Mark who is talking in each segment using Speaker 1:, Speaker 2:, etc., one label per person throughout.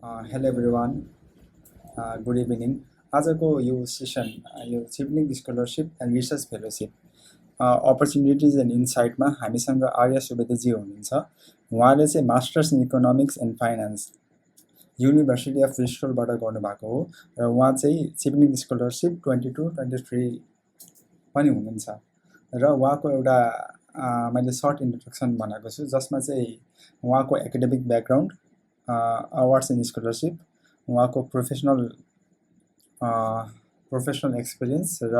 Speaker 1: Hello everyone, good evening. आजको यो session यो Chevening scholarship and research fellowship opportunities and इन्साइटमा हामीसँग आर्या सुवेदीजी हुनुहुन्छ। उहाँले चाहिँ masters in economics and finance university of ब्रिस्टलबाट गर्नुभएको हो र उहाँ चाहिँ चेभनिङ स्कलरसिप 22-23 पनि हुनुहुन्छ र उहाँको एउटा मैले सर्ट इन्ट्रोडक्सन बनाएको छु जसमा चाहिँ उहाँको academic background, awards end scholarship, उहाँको प्रोफेसनल एक्सपिरियन्स र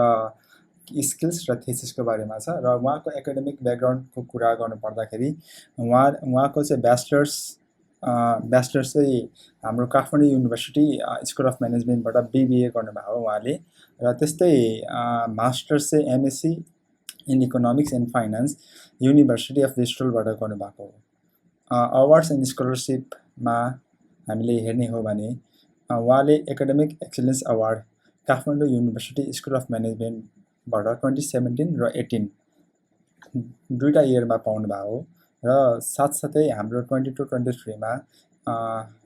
Speaker 1: स्किल्स र थेसिसको बारेमा छ र उहाँको एकाडेमिक ब्याकग्राउन्डको कुरा गर्नुपर्दाखेरि उहाँको चाहिँ ब्याचलर्स चाहिँ हाम्रो काठमाडौँ युनिभर्सिटी स्कुल अफ म्यानेजमेन्टबाट बिबिए गर्नुभयो उहाँले र त्यस्तै मास्टर्स चाहिँ MSc in economics and finance university of ब्रिस्टलबाट गर्नुभएको हो। अवार्ड्स एन्ड स्कलरसिपमा हामीले हेर्ने हो भने उहाँले academic excellence award Kathmandu university school of म्यानेजमेन्टबाट 2017 र 18 दुईवटा इयरमा पाउनुभएको हो र साथसाथै हाम्रो 22-23मा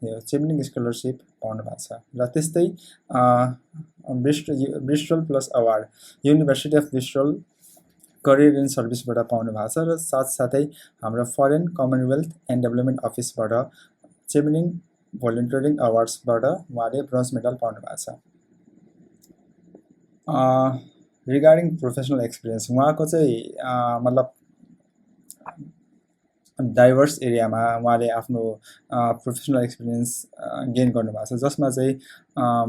Speaker 1: यो चेभनिङ स्कलरसिप पाउनु भएको छ र त्यस्तै Bristol plus award university of Bristol career and सर्भिसबाट पाउनु भएको छ र साथसाथै हाम्रो फरेन कमनवेल्थ एन्ड डेभलपमेन्ट अफिसबाट चेभनिङ भोलिन्टियरिङ अवार्ड्सबाट उहाँले ब्रोन्ज मेडल पाउनु भएको छ। रिगार्डिङ प्रोफेसनल एक्सपिरियन्स उहाँको चाहिँ मतलब डाइभर्स एरियामा उहाँले आफ्नो प्रोफेसनल एक्सपिरियन्स गेन गर्नुभएको छ जसमा चाहिँ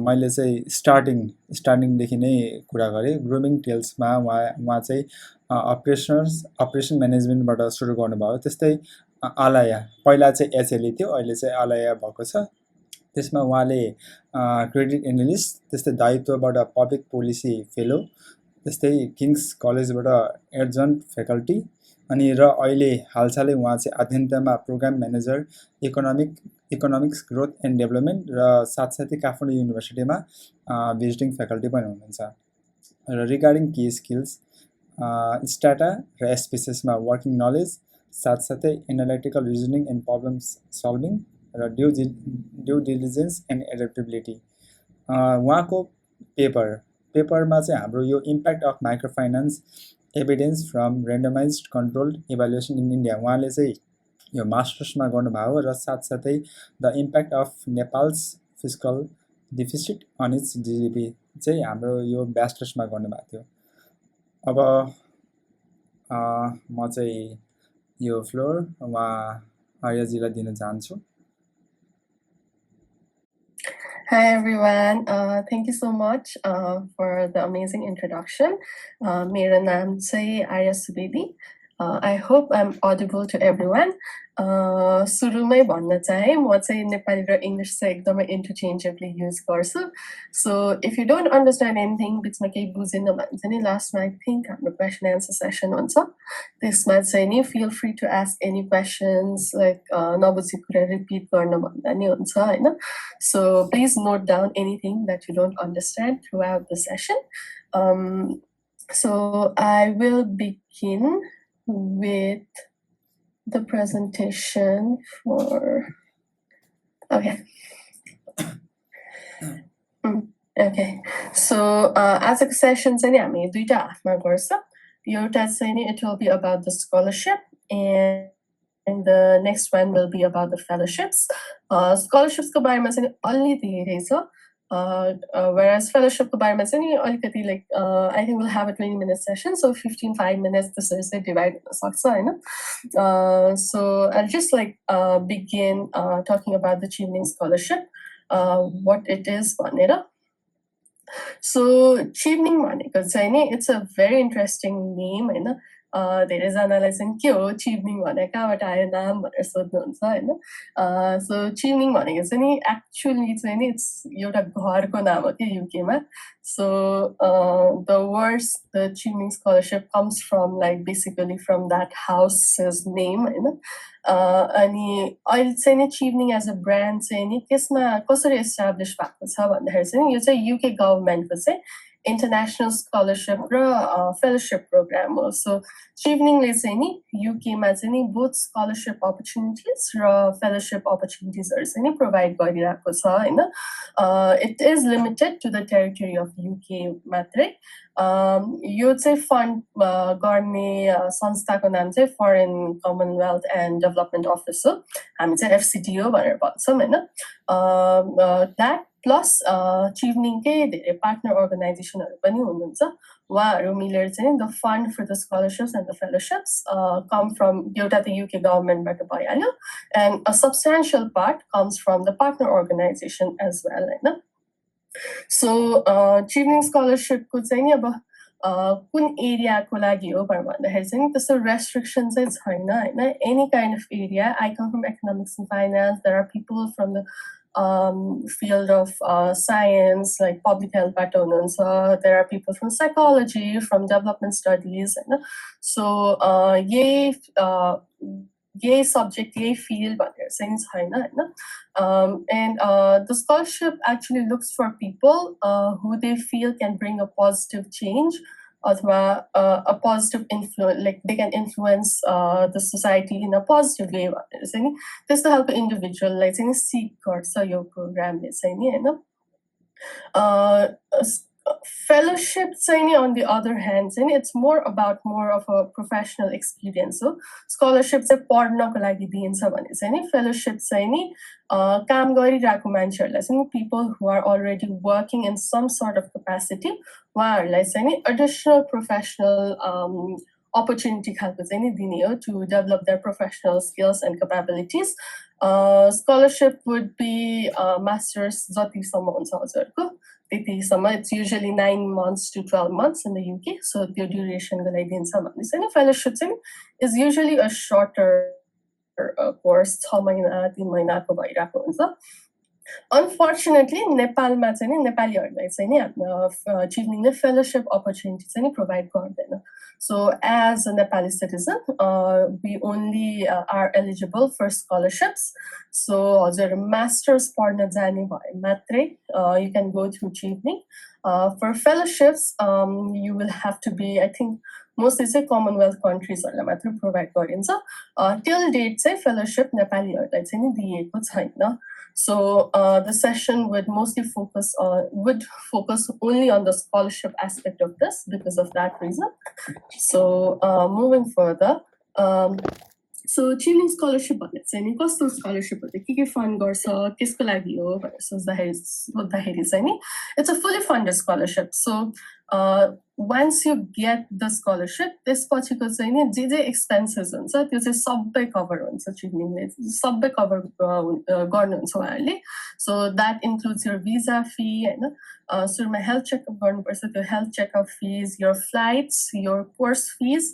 Speaker 1: मैले चाहिँ स्टार्टिङदेखि नै कुरा गरेँ। ग्रुमिङ टेल्समा उहाँ चाहिँ अपरेसन म्यानेजमेन्टबाट सुरु गर्नुभयो। त्यस्तै आलया पहिला चाहिँ एचएलई थियो, अहिले चाहिँ आलया भएको छ। त्यसमा उहाँले क्रेडिट एनालिस्ट, त्यस्तै दायित्वबाट पब्लिक पोलिसी फेलो, त्यस्तै किङ्स कलेजबाट एडजन्ट फ्याकल्टी अनि र अहिले हालसालै उहाँ चाहिँ आद्यन्तमा programme manager economics growth and development र साथसाथै काठमाडौँ युनिभर्सिटीमा भिजिटिङ फ्याकल्टी पनि हुनुहुन्छ। र रिगार्डिङ की स्किल्स स्टाटा र एसपिसिएसमा वर्किङ नलेज, साथसाथै analytical reasoning and problem solving र ड्यु डिलिजेन्स एन्ड एडेप्टेबिलिटी। उहाँको पेपरमा चाहिँ हाम्रो यो impact of micro finance evidence from randomised controlled evaluation in India उहाँले चाहिँ यो मास्टर्समा गर्नुभयो र साथसाथै the impact of Nepal's fiscal deficit on its GDP चाहिँ हाम्रो यो ब्याचलर्समा गर्नुभएको थियो। अब म चाहिँ यो फ्लोर उहाँ आर्याजीलाई दिन चाहन्छु।
Speaker 2: Hi everyone, thank you so much for the amazing introduction. मेरो नाम चाहिँ Arya Subedi. I hope I'm audible to everyone. सुरुमै भन्न चाहे म चाहिँ नेपाली र इङ्ग्लिस चाहिँ एकदमै इन्टरचेन्जेबली युज गर्छु. So if you don't understand anything, बिचमा केही बुझेन भने चाहिँ नि लास्टमा I think हाम्रो क्वेसन एन्सर सेसन हुन्छ. त्यसमा चाहिँ नि feel free to ask any questions, like नबुझेको कुरा रिपिट गर्न भन्दा नि हुन्छ हैन. So please note down anything that you don't understand throughout the session. So I will begin with the presentation for okay. Okay, so as a session चाहिँ नि हामी दुईटा हाफमा गर्छ. एउटा चाहिँ नि it will be about the scholarship and the next one will be about the fellowships. Scholarships को बारेमा चाहिँ अलि धेरै छ. Whereas fellowship को बारेमा चाहिँ नि अलिकति like I think we'll have a 20-minute session, so 15-5 minutes त्यसरी चाहिँ divide हुन सक्छ हैन. So I'll just like begin talking about the Chevening Scholarship, what it is भनेर. So Chevening भनेको चाहिँ नि it's a very interesting name हैन. धेरैजनालाई चाहिँ के हो Chevening भने कहाँबाट आयो नाम भनेर सोध्नुहुन्छ हैन. So Chevening भनेको चाहिँ नि एक्चुअली चाहिँ नि एउटा घरको नाम हो के युकेमा. So the words the Chevening Scholarship comes from like basically from that house's name हैन. अनि अहिले चाहिँ नि Chevening as a brand चाहिँ नि त्यसमा कसरी एस्टाब्लिश भएको छ भन्दाखेरि चाहिँ यो चाहिँ युके गभर्नमेन्टको चाहिँ international scholarship र fellowship program हो. So Cheveningले चाहिँ नि युकेमा चाहिँ नि both scholarship opportunities र fellowship opportunities-हरु चाहिँ नि provide गरिरहेको छ हैन. It is limited to the territory of UK मात्रै. यो चाहिँ fund गर्ने संस्थाको नाम चाहिँ Foreign Commonwealth and Development Office हो. हामी चाहिँ FCDO भनेर भन्छौँ हैन. That plus Cheveningकै धेरै partner organizationहरु पनि हुनुहुन्छ. उहाँहरु मिलेर चाहिँ the fund for the scholarships and the fellowships come from एउटा त UK governmentबाट भइहाल्यो, and a substantial part comes from the partner organization as well Hahn. So Chevening Scholarship को चाहिँ नि अब कुन एरियाको लागि हो भन्दाखेरि चाहिँ त्यस्तो restriction चाहिँ छैन हैन. Any kind of area. I come from economics and finance. There are people from the field of science, like public health patterns. There are people from psychology, from development studies. So yay subject, yay field, but there's things and the scholarship actually looks for people who they feel can bring a positive change, or a positive influence, like they can influence the society in a positive way. Just to help an individual, like seek or your program, fellowship on the other hand, it's more of a professional experience. So scholarship पढ्नको लागि दिइन्छ भने fellowship काम गरिरहेको मान्छेहरुलाई people who are already working in some sort of capacity उहाँहरुलाई additional professional opportunity खालको दिने हो to develop their professional skills and capabilities. Scholarship would be masters जतिसम्म हुन्छ हजुरको. It's usually 9 months to 12 months in the UK, so the duration को लागि दिन्छ भने fellowship is usually a shorter course, 6 महिना 3 महिनाको भइरहेको हुन्छ. Unfortunately, नेपालमा नेपालीहरुलाई Cheveningले fellowship opportunity provide गर्दैन. So as a Nepali citizen, we only are eligible for scholarships. So हजुर masters पढ्न जाने भए मात्रै you can go through Chevening. For fellowships, you will have to be, I think, mostly Commonwealth countries मात्र provide गरिन्छ. Till date fellowship नेपालीहरुलाई दिएको छैन. So the session would mostly focus only on the scholarship aspect of this because of that reason. So moving further, so Chevening Scholarship कस्तो scholarship के fund गर्छ त्यसको लागि हो भनेर सोच्दाखेरि it's a fully funded scholarship. So once you get the scholarship, त्यसपछिको जे expenses हुन्छ त्यो सबै cover हुन्छ Cheveningले सबै cover गर्नुहुन्छ उहाँहरुले. So that includes your visa fee हैन, सुरुमा health checkup गर्नुपर्छ, त्यो health checkup fees, your flights, your course fees,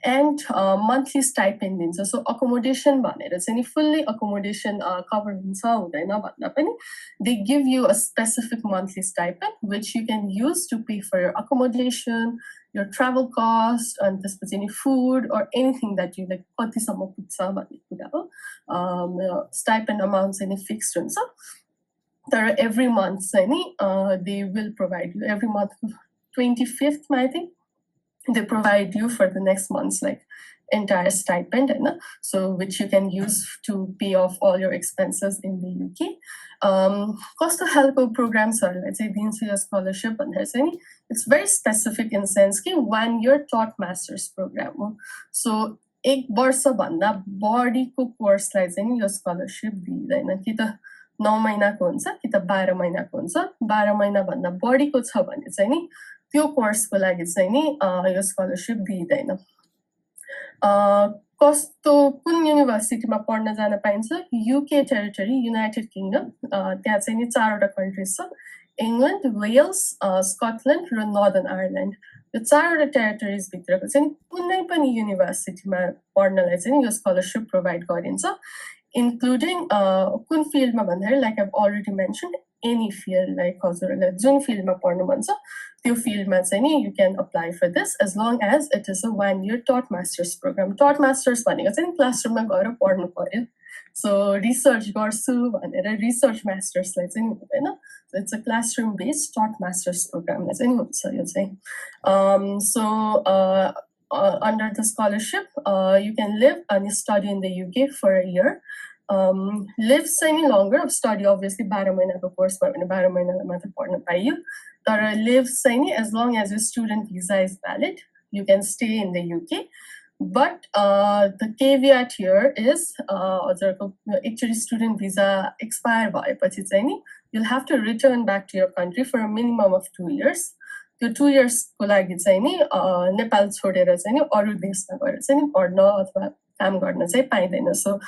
Speaker 2: and monthly stipend दिन्छ. So accommodation भनेर fully accommodation cover हुन्छ हुँदैन भन्दा पनि they give you a specific monthly stipend which you can use to pay for your accommodation, your travel cost, and त्यसपछि food or anything that you like कतिसम्म पुग्छ भन्ने कुरा हो. Stipend amount fixed हुन्छ. तर every month they will provide you every month 25th I think they provide you for the next month's entire stipend, so which you can use to pay off all your expenses in the UK. Cost of help programs are, let's say, the scholarship, and it's very specific in the sense that 1 year taught master's program. So, एक वर्ष भन्दा बढीको कोर्सलाई यो scholarship दिइदैन कि त 9 महिनाको हुन्छ कि त 12 महिनाको हुन्छ. 12 महिना भन्दा बढीको छ भने त्यो कोर्सको लागि यो स्कलरशिप दिइदैन. कस्तो कुन युनिभर्सिटीमा पढ्न जान पाइन्छ? UK टेरिटरी, युनाइटेड किंगडम, त्यहाँ 4वटा कन्ट्रीज छ, इंग्लैंड, वेल्स, स्कटल्यान्ड र नर्दर्न आयरल्यान्ड. यो 4वटा टेरिटरीज भित्रको कुनै पनि युनिभर्सिटीमा पढ्नलाई यो स्कलरशिप प्रोवाइड गरिन्छ, including कुन फिल्डमा भन्दाखेरि like I've already mentioned, any field, like हजुरले जुन फिल्डमा पढ्नु मन छ त्यो फिल्डमा you can apply for this as long as it is a 1 year taught masters program. Taught masters भनेको क्लासरुममा गएर पढ्नु पर्यो. So research गर्छु भनेर research masters लाई चाहिँ हुँदैन. So it's a classroom based taught masters program लाई चाहिँ हुन्छ यो चाहिँ. So under the scholarship, you can live and study in the UK for a year. Live any longer of study obviously 12 महिनाको course भयो भने 12 महिनालाई मात्र पढ्न पाइयो. तर live any as long as your student visa is valid, you can stay in the UK. But the caveat here is actually student visa expire भएपछि चाहिँ नि you'll have to return back to your country for a minimum of 2 years. त्यो 2 years को लागि चाहिँ नि नेपाल छोडेर चाहिँ नि अरू देशमा गएर चाहिँ नि पढ्न अथवा काम गर्न चाहिँ पाइदैन. So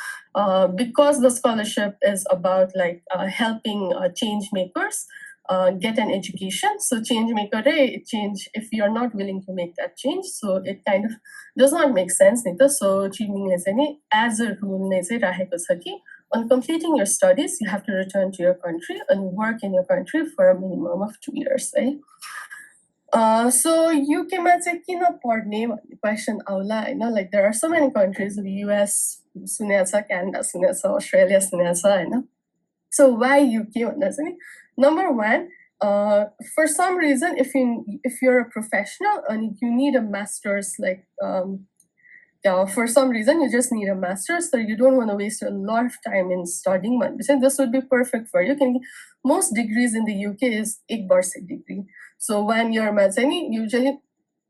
Speaker 2: because the scholarship is about like helping change makers get an education. So change maker change if you're not willing to make that change, so it kind of does not make sense. So Chevening as a rule on completing your studies, you have to return to your country and work in your country for a minimum of 2 years. So UK ma चाहिँ किन पढ्ने भन्ने question आउला हैन. Like there are so many countries, US सुनेको छ, Canada सुनेको छ, Australia सुनेको छ हैन. So why UK भन्दा चाहिँ number one, for some reason if you're a professional and you need a master's, like for some reason you just need a master's, so you don't want to waste a lot of time in studying. This would be perfect for you. Most degrees in the UK is एक वर्षिक degree. So when you're usually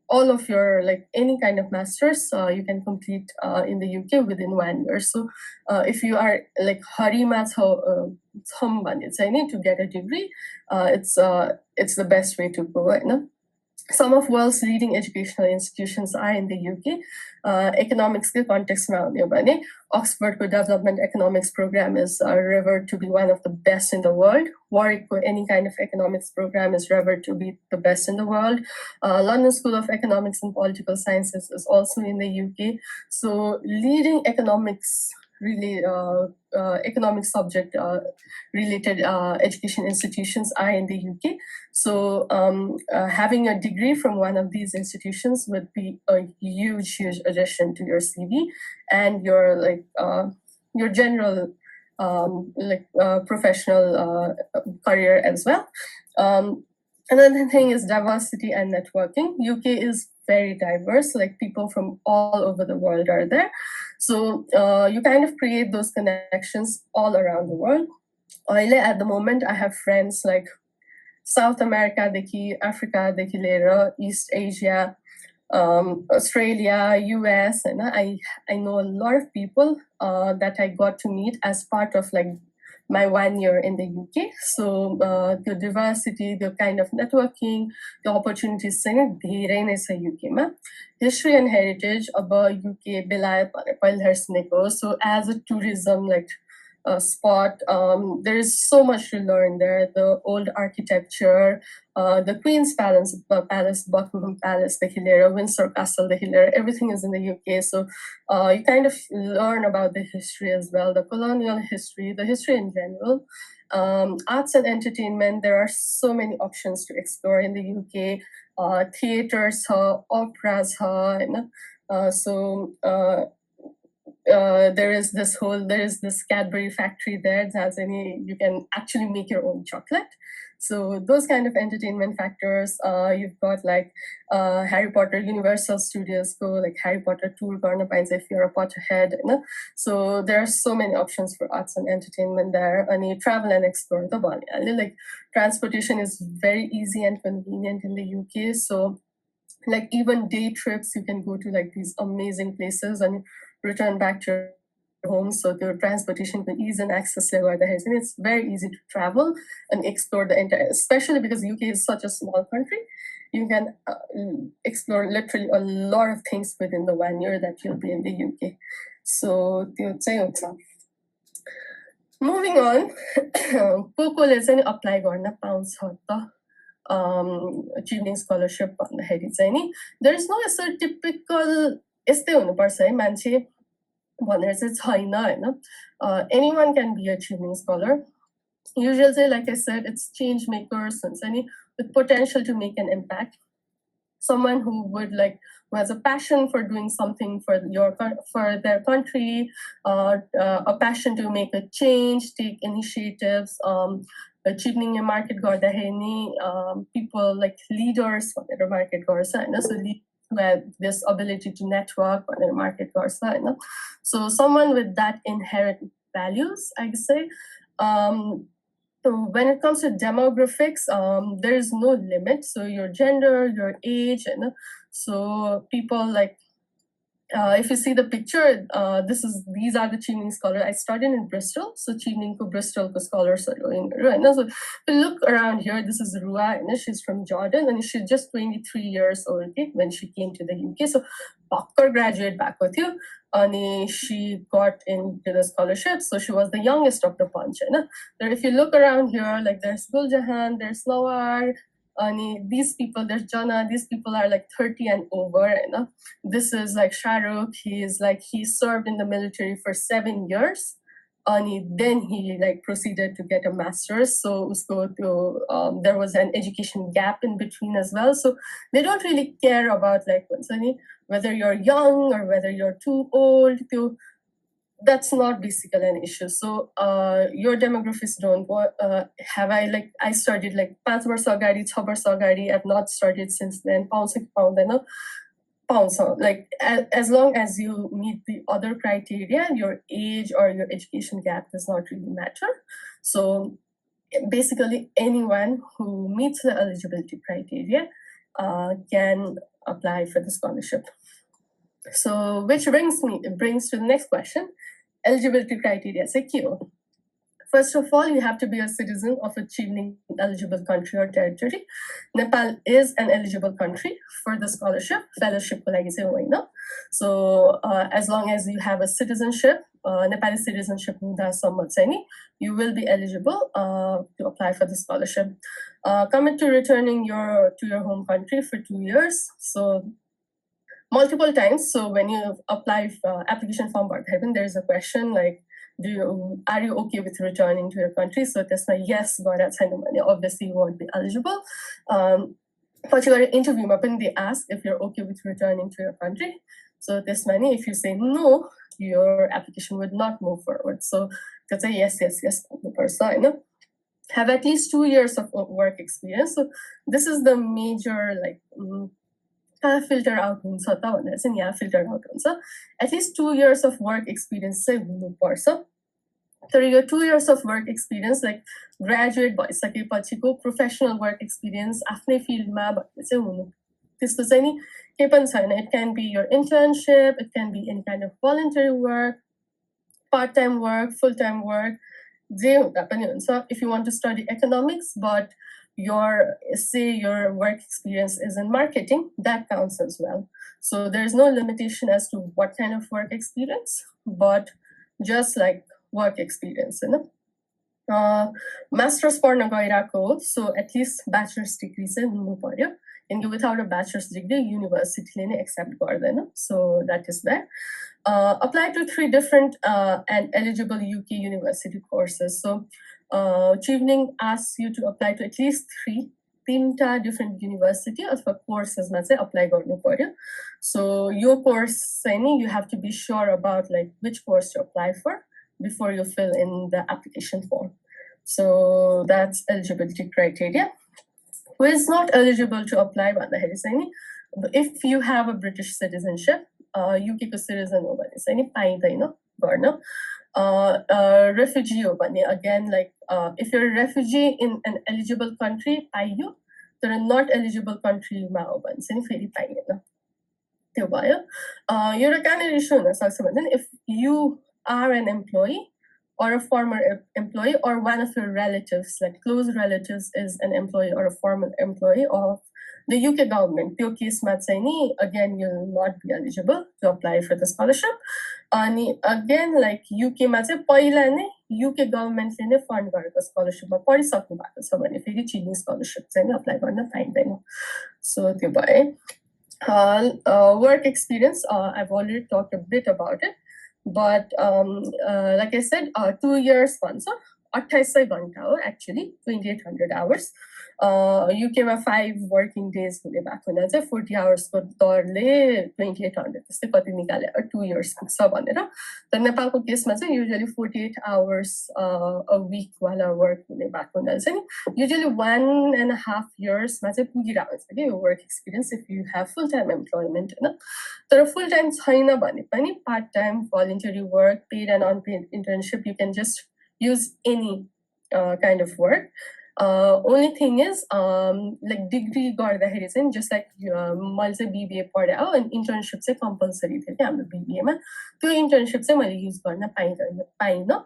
Speaker 2: all of your like any kind of masters you can complete in the UK within 1 year. So if you are like harima to get a degree, it's the best way to go. Some of world's leading educational institutions are in the UK. Economics context Oxford Development Economics program is revered to be one of the best in the world. Warwick any kind of economics program is revered to be the best in the world. London School of Economics and Political Sciences is also in the UK. So leading economics really economic subject related education institutions are in the UK. So having a degree from one of these institutions would be a huge addition to your CV and your like your general professional career as well. Another thing is diversity and networking. UK is very diverse, like people from all over the world are there. So you kind of create those connections all around the world. At the moment, I have friends like South America, Africa, East Asia, Australia, US, and I know a lot of people that I got to meet as part of like my 1 year in the UK. So the diversity, the kind of networking, the opportunities UK. History and heritage about UK so as a tourism like spot, there is so much to learn there. The old architecture, the Queen's Palace, Buckingham Palace, the Hilera, Windsor Castle, the Hilera, everything is in the UK. So you kind of learn about the history as well, the colonial history, the history in general. Arts and entertainment, there are so many options to explore in the UK. Theaters, operas, there is this Cadbury factory there that you can actually make your own chocolate. So those kind of entertainment factors, you've got like Harry Potter, Universal Studios go like Harry Potter tour garna paints if you're a Potterhead. So there are so many options for arts and entertainment there. And you travel and explore the body. Like transportation is very easy and convenient in the UK. So like even day trips, you can go to like these amazing places and return back to your home. So the transportation can ease and access and it's very easy to travel and explore the entire, especially because UK is such a small country. You can explore literally a lot of things within the 1 year that you'll be in the UK. So moving on, को apply गर्न पाउँछ त Chevening Scholarship भन्दाखेरि चाहिँ नि there is no typical यस्तै हुनुपर्छ है मान्छे भनेर चाहिँ छैन हैन. Anyone can be a Chevening Scholar. Usually, like I said, it's change makers and with potential to make an impact. someone who has a passion for doing something for their country, a passion to make a change, take initiatives, Chevening market garda people like leaders भनेर market गर्छ हैन, so who have this ability to network भनेर market गर्छ हैन. So someone with that inherent values, I'd say. So when it comes to demographics, there is no limit. So your gender, your age, and so people like, if you see the picture, these are the Chevening Scholar. I studied in Bristol, so Chevening ko Bristol ko scholars are in. So if you look around here, this is Rua, and she's from Jordan, and she's just 23 years old when she came to the UK. So Bakkar graduate back with you. And she got into the scholarship, so she was the youngest of the bunch. If you look around here, like there's Guljahan, there's Lawar, and these people, there's Jana, these people are like 30 and over. This is like Shahrukh, he served in the military for 7 years. And then he proceeded to get a master's. So there was an education gap in between as well. So they don't really care about whether you're young or whether you're too old. That's not basically an issue. So your demographics don't go. I started 5 वर्ष अगाडि 6 वर्ष अगाडि. I've not started since then. पाउँछ कि पाउँदैन? Like as long as you meet the other criteria, your age or your education gap does not really matter. So basically anyone who meets the eligibility criteria can apply for the scholarship. So which brings to the next question. Eligibility criteria secure. First of all, you have to be a citizen of a Chevening eligible country or territory. Nepal is an eligible country for the scholarship, fellowship. So as long as you have a citizenship, Nepali citizenship, you will be eligible to apply for the scholarship. Commit to returning to your home country for 2 years. So multiple times. So when you apply for application form, there is a question like, are you okay with returning to your country? So that's my yes, obviously you won't be eligible. But you got an interview, they ask if you're okay with returning to your country. So this many, if you say no, your application would not move forward. So that's a yes, the person. Have at least 2 years of work experience. So this is the major filter out filter out at least 2 years of work experience so your 2 years of work experience graduate professional work experience आफ्नै फिल्डमा त्यस्तो चाहिँ नि के पनि छैन. It can be your internship, it can be any kind of voluntary work, part-time work, full-time work, जे हुँदा पनि हुन्छ. If you want to study economics but your work experience is in marketing, that counts as well. So there's no limitation as to what kind of work experience, but just work experience. Master's पढ्न गइराको, so at least bachelor's degree चाहिँ हुनु पर्यो. And without a bachelor's degree, university ले accept गर्दैन. So that is there. Apply to 3 different and eligible UK university courses. So Chevening asks you to apply to at least 3 different university or courses apply गर्नु पर्यो. So your course you have to be sure about which course to apply for before you fill in the application form. So that's eligibility criteria. Who is not eligible to apply if you have a British citizenship, UK को citizen हो भने चाहिँ नि पाइदैन गर्न. Refugee हो भने again if you're a refugee in an eligible country पाइयो, तर not eligible country मा हो भने चाहिँ नि फेरि पाइदैन. त्यो भयो. एउटा कहाँनिर इस्यु हुन सक्छ भने if you are an employee or a former employee or one of your relatives, close relatives is an employee or a former employee of the UK government, त्यो केसमा चाहिँ नि again you'll not be eligible to apply for the scholarship. अनि again UK मा चाहिँ पहिला नै UK government ले नै फन्ड गरेको स्कलरशिपमा पढिसक्नु भएको छ भने फेरि Chevening scholarship चाहिँ नि अप्लाई गर्न पाइँदैन. So त्यो भए. Work experience, I've already talked a bit about it, but like I said, 2 years sponsor 2800 घण्टा हो एक्चुअली 2800 hours. युकेमा 5 वर्किङ डेज हुने भएको हुँदा चाहिँ 40 hours-को दरले 2800 त्यस्तै कति निकाले 2 years पुग्छ भनेर. तर नेपालको केसमा चाहिँ युजुअली 48 hours a week वाला वर्क हुने भएको हुनाले चाहिँ युजुअली 1.5 years मा चाहिँ पुगिरहेको हुन्छ कि work experience if you have full time employment होइन. तर फुल टाइम छैन भने पनि part time voluntary work paid and unpaid internship you can just use any kind of work. Only thing is like degree गर्दाखेरि चाहिँ just like मैले चाहिँ BBA पढे हो अनि इन्टर्नसिप चाहिँ कम्पलसरी थियो कि हाम्रो BBA मा. त्यो इन्टर्नसिप चाहिँ मैले युज गर्न पाइनँ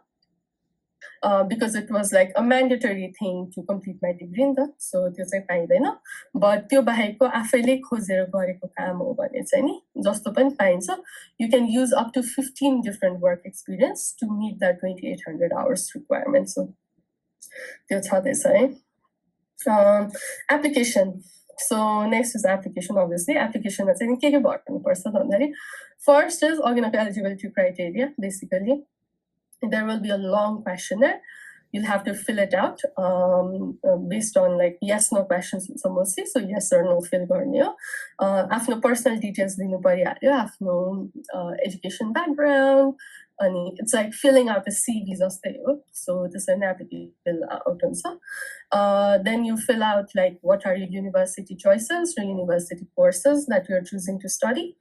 Speaker 2: because it was like a mandatory thing to complete my degree नि त. So त्यो चाहिँ पाइँदैन. But त्यो बाहेकको आफैले खोजेर गरेको काम हो भने चाहिँ नि जस्तो पनि पाइन्छ. You can use up to 15 different work experience to meet that 2800 hours requirement. So त्यो छँदैछ है. Application. So next is application obviously. Application मा चाहिँ के भर्नुपर्छ भन्दाखेरि first is eligibility criteria basically. There will be a long questionnaire. You'll have to fill it out based on like yes no questions mostly. So yes or no fill गर्ने हो. आफ्नो personal details दिनु परिहाल्यो, आफ्नो education background, अनि it's like filling out a CV जस्तै हो. So this is an application fill out हुन्छ. Then you fill out like what are your university choices or university courses that you're choosing to study.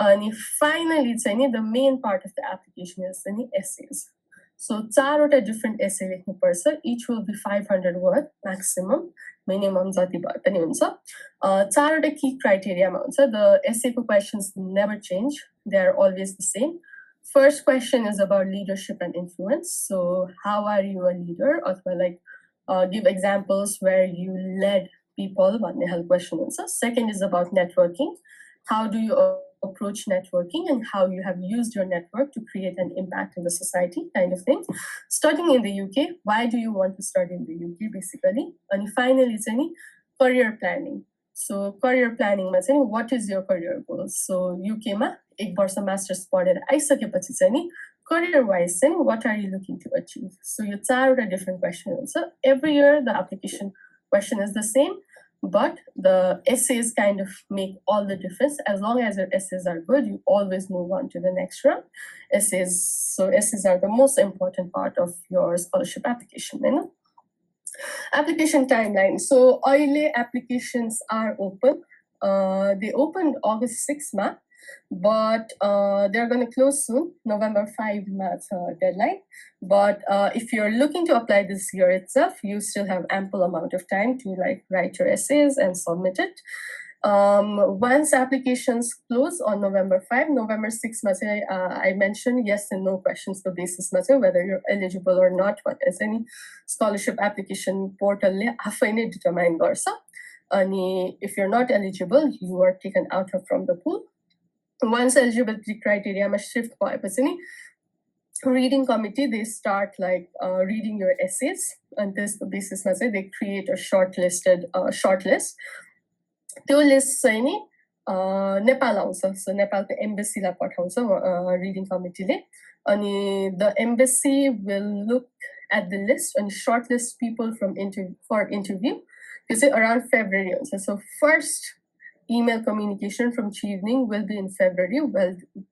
Speaker 2: And finally, the main part of the application is essays. So, 4 different essays लेख्नु पर्छ. Each will be 500 word maximum. Minimum जति भए पनि हुन्छ. 4 key criteria मा हुन्छ. The essay questions never change. They are always the same. First question is about leadership and influence. So, how are you a leader? Or like give examples where you led people. भन्ने खालको question हुन्छ. Second is about networking. How do you approach networking and how you have used your network to create an impact in the society kind of thing. Studying in the UK, why do you want to study in the UK basically? And finally, career planning. So career planning, what is your career goals? So UK ma, 1 वर्ष master's पढेर आइसकेपछि चाहिँ career wise, what are you looking to achieve? So you 4 different questions. So every year the application question is the same. But the essays kind of make all the difference. As long as your essays are good, you always move on to the next round. Essays are the most important part of your scholarship application. You know? Application timeline. So early applications are open. They opened August 6th, but they're going to close soon, November 5 deadline. But if you're looking to apply this year itself, you still have ample amount of time to like write your essays and submit it. Once applications close on November 5, November 6, I mentioned yes and no questions the basis whether you're eligible or not. But as any scholarship application portal determine garsa. And if you're not eligible, you are taken out from the pool. Once eligibility criteria shift bhayeपछि reading committee, they start like reading your essays, and this the basis they create a shortlist. त्यो list चाहिँ नि नेपाल आउँछ. So नेपालको embassy लाई पठाउँछ reading committee ले. अनि the embassy will look at the list and shortlist people for interview. This is around February. So first email communication from Chevening will be in February,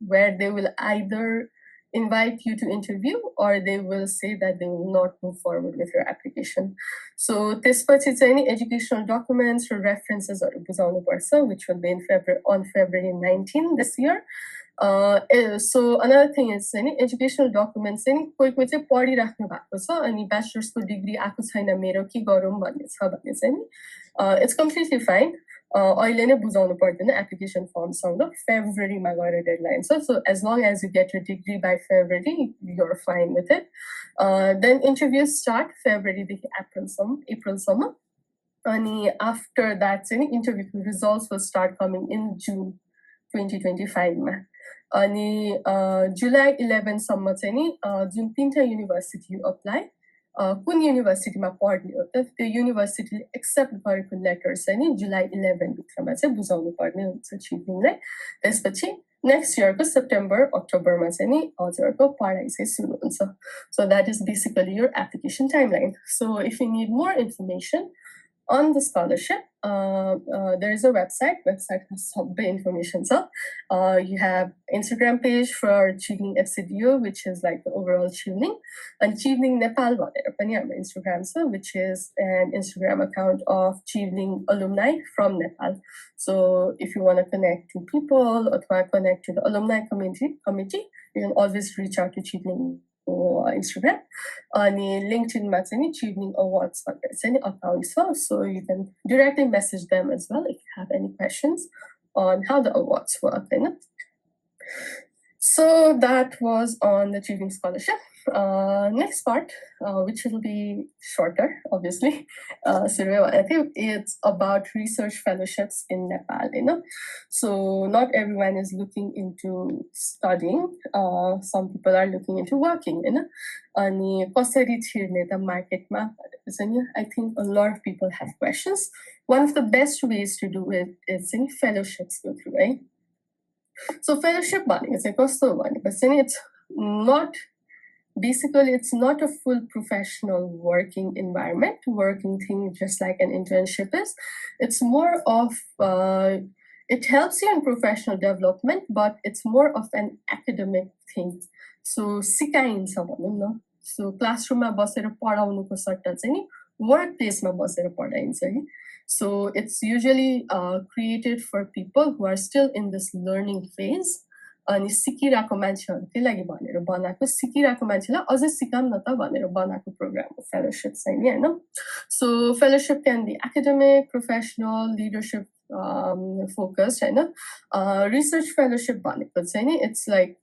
Speaker 2: where they will either invite you to interview or they will say that they will not move forward with your application. So this any educational documents or references or which will be on February 19 this year. So another thing is educational documents कोही चाहिँ पढिराख्नु भएको छ अनि bachelor's को degree आएको छैन मेरो के गरौँ भन्ने छ भने चाहिँ it's completely fine. अहिले नै बुझाउनु पर्दैन application form सँग February मा गएर deadline छ. So as long as you get your degree by February, you're fine with it. Then interviews start February देखि April सम्म. अनि after that interview results will start coming in June 2025 मा. अनि July 11 सम्म चाहिँ नि जुन 3टा युनिभर्सिटी यु apply कुन युनिभर्सिटीमा पढ्ने हो त त्यो युनिभर्सिटीले एक्सेप्ट गरेको लेटर चाहिँ नि जुलाई 11 भित्रमा चाहिँ बुझाउनु पर्ने हुन्छ चिफिङलाई. त्यसपछि next year ko September October ma चाहिँ नि हजुरको पढाइ चाहिँ सुरु हुन्छ. So that is basically your application timeline. So if you need more information on the scholarship, there is a website has some information. So you have Instagram page for Chevening FCDO, which is like the overall Chevening, and Chevening Nepal bhanera pani हाम्रो Instagram छ, which is an Instagram account of Chevening alumni from Nepal. So if you want to connect to people or connect to the alumni committee, you can always reach out to Chevening Instagram. अनि LinkedIn-मा चाहिँ नि Chevening Awards भनेर चाहिँ नि account छ. So you can directly message them as well if you have any questions on how the awards work. So that was on the Chevening Scholarship. Next part, which will be shorter, obviously, it's about research fellowships in Nepal. So not everyone is looking into studying. Some people are looking into working. And कसरी छिर्ने त मार्केटमा भनेर चाहिँ I think a lot of people have questions. One of the best ways to do it is fellowships go through, right? So fellowship भनेको चाहिँ कस्तो भनेपछि चाहिँ it's not a full professional working environment, working thing just like an internship is. It's more of it helps you in professional development, but it's more of an academic thing. So सिकाइन्छ भनौँ न. So classroom-मा बसेर पढाउनुको सट्टा चाहिँ नि workplace-मा बसेर पढाइन्छ है. So it's usually created for people who are still in this learning phase. अनि सिकिरहेको मान्छेहरूकै लागि भनेर बनाएको, सिकिरहेको मान्छेलाई अझै सिकाम न त भनेर बनाएको प्रोग्राम हो फेलोशिप चाहिँ नि हैन. So fellowship can be academic, professional, leadership focused Hahn. Research fellowship भनेको चाहिँ नि it's like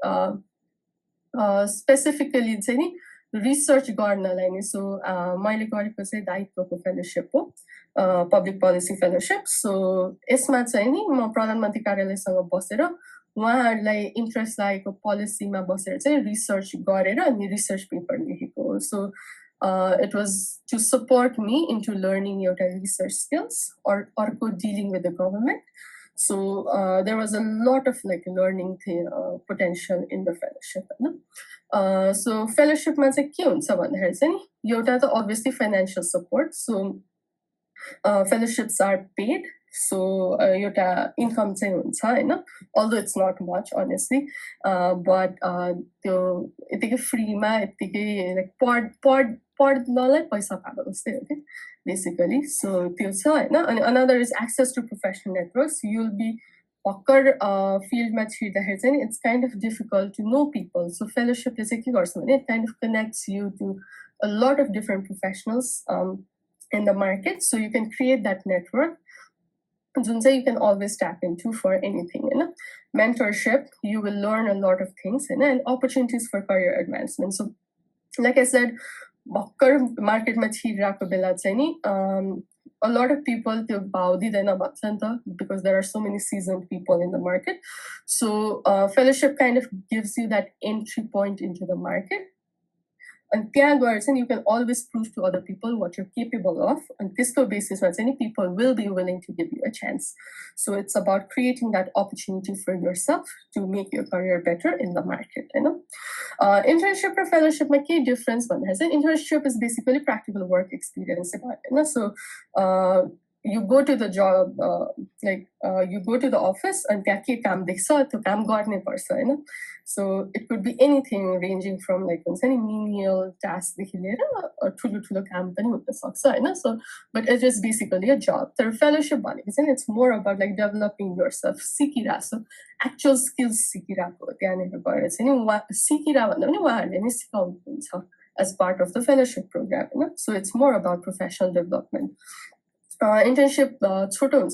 Speaker 2: specifically चाहिँ नि research गर्नलाई नि. So मैले गरेको चाहिँ दायित्वको फेलोशिप हो, public policy fellowship. So यसमा चाहिँ नि म प्रधानमन्त्री कार्यालयसँग बसेर उहाँहरूलाई इन्ट्रेस्ट लागेको पोलिसीमा बसेर चाहिँ रिसर्च गरेर अनि रिसर्च पेपर लेखेको हो. So it was to support me into learning एउटा research skills or dealing with the government. So there was a lot of like learning potential in the fellowship. So fellowship मा चाहिँ के हुन्छ भन्दाखेरि चाहिँ एउटा त obviously financial support. So fellowships are paid. So एउटा income चाहिँ हुन्छ हैन, although it's not much honestly, but त्यो यतिकै फ्रीमा यतिकै like पढ्नलाई पैसा पाएको जस्तै हो के basically. So त्यो छ हैन. अनि another is access to professional networks. You'll be भर्खर फिल्डमा छिर्दाखेरि चाहिँ it's kind of difficult to know people. So fellowship ले चाहिँ के गर्छ भने it kind of connects you to a lot of different professionals in the market. So you can create that network. You can always tap into for anything. Mentorship, you will learn a lot of things and opportunities for career advancement. So like I said, market a lot of people because there are so many seasoned people in the market. So fellowship kind of gives you that entry point into the market. And you can always prove to other people what you're capable of. On this basis, people will be willing to give you a chance. So it's about creating that opportunity for yourself to make your career better in the market. Internship or fellowship, my key difference one has an internship is basically practical work experience. So you go to the job, you go to the office and so it could be anything ranging from like menial tasks or so but it is basically a job. The fellowship it's more about like developing yourself, so actual skills as part of the fellowship program. So it's more about professional development. Internship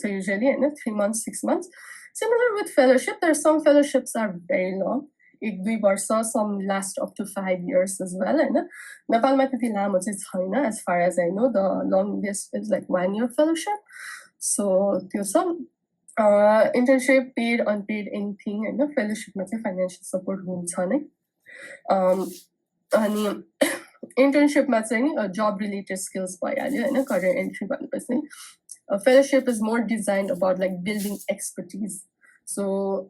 Speaker 2: usually 3 months, 6 months. Similar with fellowship, there are some fellowships are very long. Some last up to 5 years as well. As far as I know, the longest is like 1 year fellowship. So some internship, paid, unpaid, anything, and fellowship financial support internship job related skills career entry. Fellowship is more designed about like building expertise. So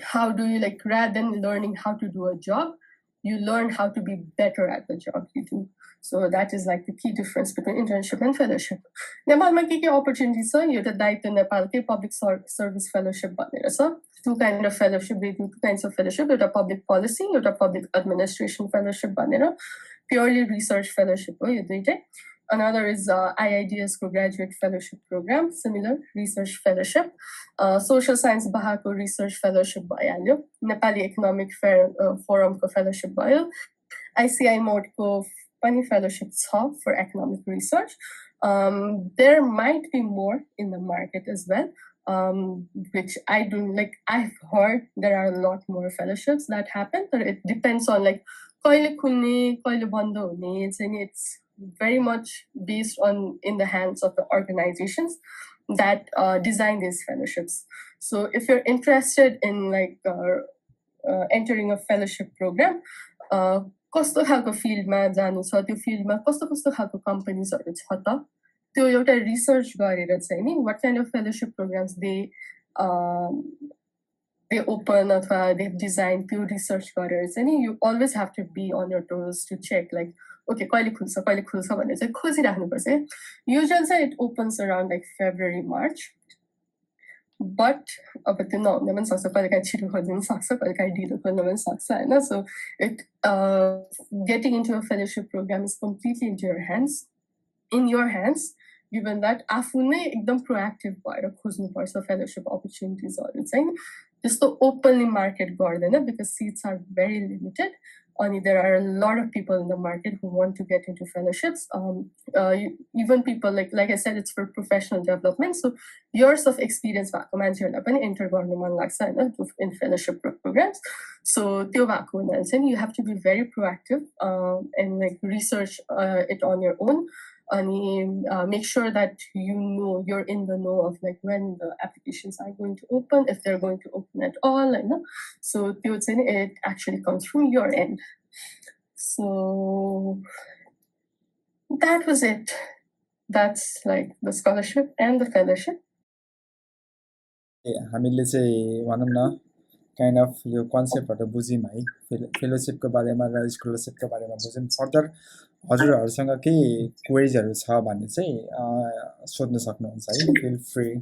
Speaker 2: how do you like, rather than learning how to do a job, you learn how to be better at the job you do. So that is like the key difference between internship and fellowship. नेपालमा के opportunities छ एउटा दायित्व नेपालकै public service fellowship भनेर छ. Two kind of fellowship, they do two kinds of fellowship, एउटा public policy, एउटा public administration fellowship भनेर, purely research fellowship हो यो दुईटै. Another is IIDS graduate fellowship program, similar research fellowship. Social science bahako research fellowship bhayo. Nepali Economic Forum ko fellowship bhayo. ICI mode ko pani fellowship cha for economic research. There might be more in the market as well, which I don't like. I've heard there are a lot more fellowships that happen, but it depends on like kaile khulne, kaile banda hune. It's very much based on in the hands of the organizations that design these fellowships. So if you're interested in like entering a fellowship program, कस्तो खालको फिल्डमा जानु छ, त्यो फिल्डमा कस्तो कस्तो खालको कम्पनीजहरु छ त, त्यो एउटा रिसर्च गरेर चाहिँ नि what kind of fellowship programs they open अथवा they design, त्यो रिसर्च गरेर चाहिँ नि you always have to be on your toes to check like okay कहिले खुल्छ भनेर चाहिँ खोजिराख्नुपर्छ है. Usually चाहिँ it opens around like February March, but अब त्यो नहुन पनि सक्छ, कहिलेकाहीँ छिटो खोल्न सक्छ, कहिलेकाहीँ ढिलो खोल्न पनि सक्छ हैन. So it getting into a fellowship program is completely in your hands, given that आफू नै एकदम proactive भएर खोज्नुपर्छ fellowship opportunities-हरु चाहिँ. त्यस्तो openly market गर्दैन because seats are very limited. Only there are a lot of people in the market who want to get into fellowships. Even people like I said, it's for professional development. So years of experience भएको मान्छेहरुलाई पनि enter गर्न मन लाग्छ हैन in fellowship programs. So त्यो भएको हुनाले चाहिँ you have to be very proactive and like research it on your own. And make sure that you know you're in the know of like when the applications are going to open, if they're going to open at all, you know. So it actually comes from your end. So that was it. That's like the scholarship and the fellowship.
Speaker 1: हामीले चाहिँ भनौँ न kind of यो कन्सेप्टहरु बुझ्यौं है, फेलोशिपको बारेमा र स्कलरशिपको बारेमा बुझ्यौं. Further हजुरहरुसँग केही क्वेरीजहरु छ भने चाहिँ सोध्न सक्नुहुन्छ है, feel free.